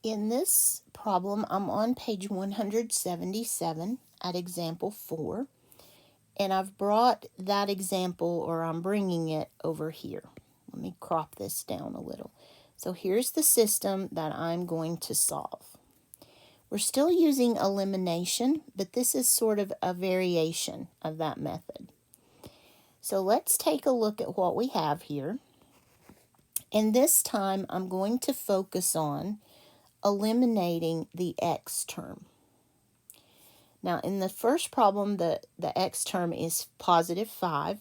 In this problem, I'm on page 177 at example 4, and I've brought that example, or I'm bringing it over here. Let me crop this down a little. So here's the system that I'm going to solve. We're still using elimination, but this is sort of a variation of that method. So let's take a look at what we have here. And this time I'm going to focus on eliminating the x term. Now in the first problem, the x term is positive 5.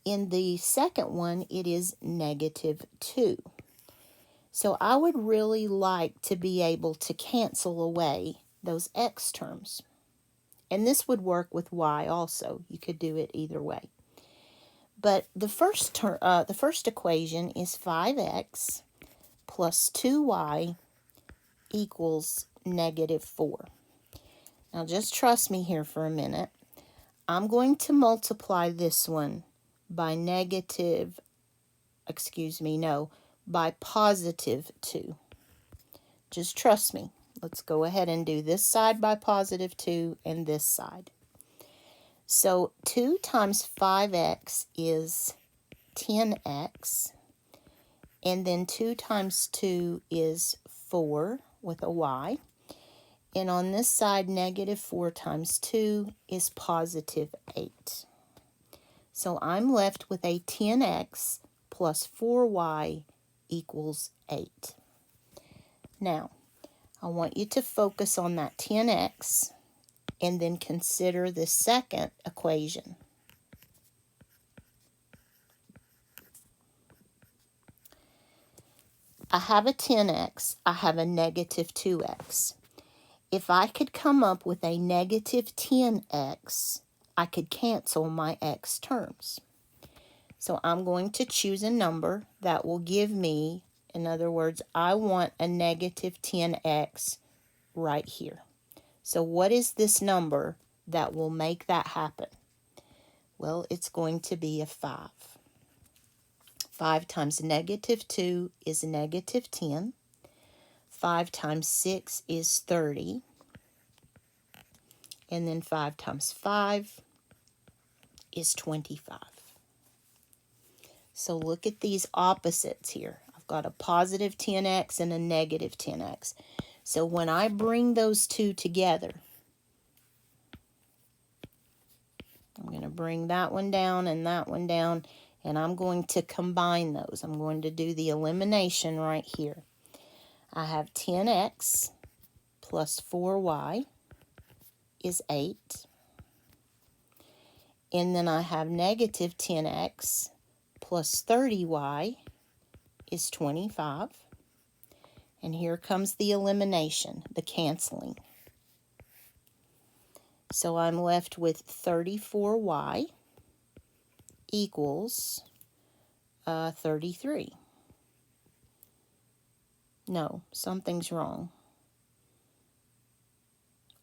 In the second one, it is negative 2. So I would really like to be able to cancel away those x terms. And this would work with y also. You could do it either way. But the first equation is 5x plus 2y equals negative 4. Now just trust me here for a minute. I'm going to multiply this one by by positive 2. Just trust me. Let's go ahead and do this side by positive 2 and this side. So 2 times 5x is 10x, and then 2 times 2 is 4 with a y. And on this side, negative 4 times 2 is positive 8. So I'm left with a 10x plus 4y equals 8. Now, I want you to focus on that 10x and then consider the second equation. I have a 10x, I have a negative 2x. If I could come up with a negative 10x, I could cancel my x terms. So I'm going to choose a number that will give me, in other words, I want a negative 10x right here. So what is this number that will make that happen? Well, it's going to be a 5. 5 times negative 2 is negative 10. 5 times 6 is 30. And then 5 times 5 is 25. So look at these opposites here. I've got a positive 10x and a negative 10x. So when I bring those two together, I'm going to bring that one down and that one down, and I'm going to combine those. I'm going to do the elimination right here. I have 10x plus 4y is 8. And then I have negative 10x plus 30y is 25. And here comes the elimination, the canceling. So I'm left with 34y equals 33. No, something's wrong.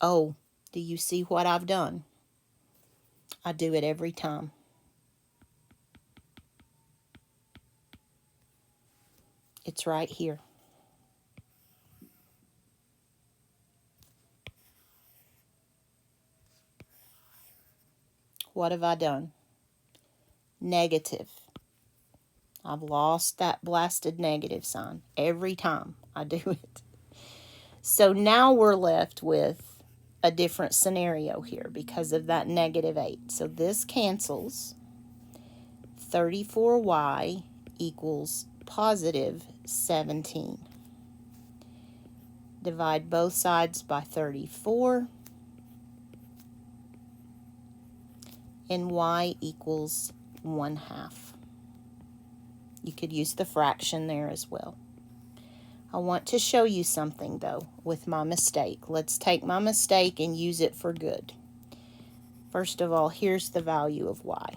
Oh, do you see what I've done? I do it every time. It's right here. What have I done? Negative. I've lost that blasted negative sign every time I do it. So now we're left with a different scenario here because of that negative 8. So this cancels. 34y equals positive 17. Divide both sides by 34. And y equals 1/2. You could use the fraction there as well. I want to show you something, though, with my mistake. Let's take my mistake and use it for good. First of all, here's the value of y.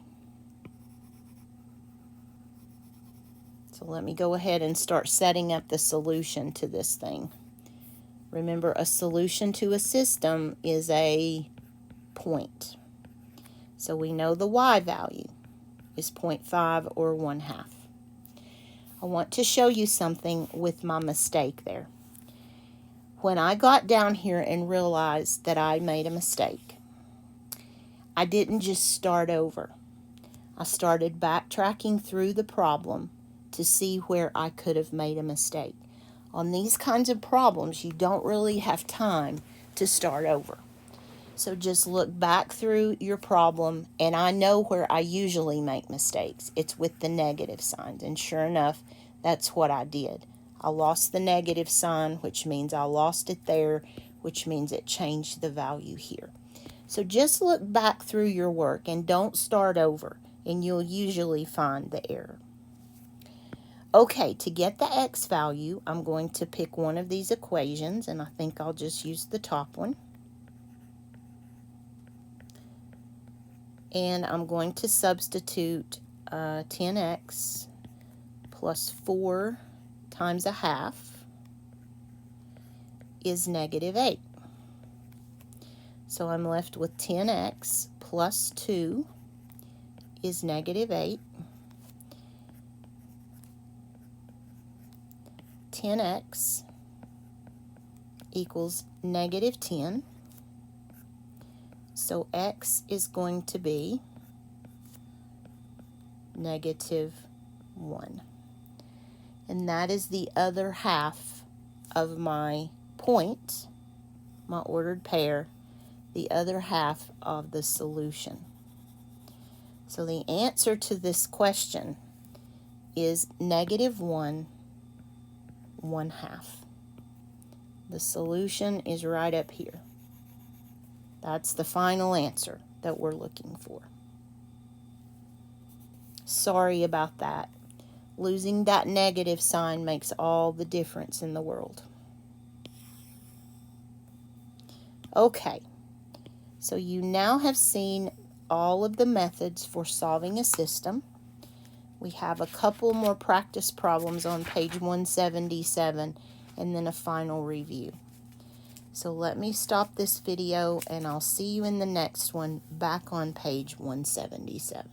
So let me go ahead and start setting up the solution to this thing. Remember, a solution to a system is a point. So we know the y value is 0.5 or 1/2. I want to show you something with my mistake there. When I got down here and realized that I made a mistake, I didn't just start over. I started backtracking through the problem to see where I could have made a mistake. On these kinds of problems, you don't really have time to start over. So just look back through your problem, and I know where I usually make mistakes. It's with the negative signs, and sure enough, that's what I did. I lost the negative sign, which means I lost it there, which means it changed the value here. So just look back through your work and don't start over, and you'll usually find the error. Okay, to get the x value, I'm going to pick one of these equations, and I think I'll just use the top one. And I'm going to substitute 10x plus 4 times a half is negative 8. So I'm left with 10x plus 2 is negative 8. 10x equals negative 10. So x is going to be negative 1. And that is the other half of my point, my ordered pair, the other half of the solution. So the answer to this question is negative 1, 1/2. The solution is right up here. That's the final answer that we're looking for. Sorry about that. Losing that negative sign makes all the difference in the world. Okay, so you now have seen all of the methods for solving a system. We have a couple more practice problems on page 177 and then a final review. So let me stop this video and I'll see you in the next one back on page 177.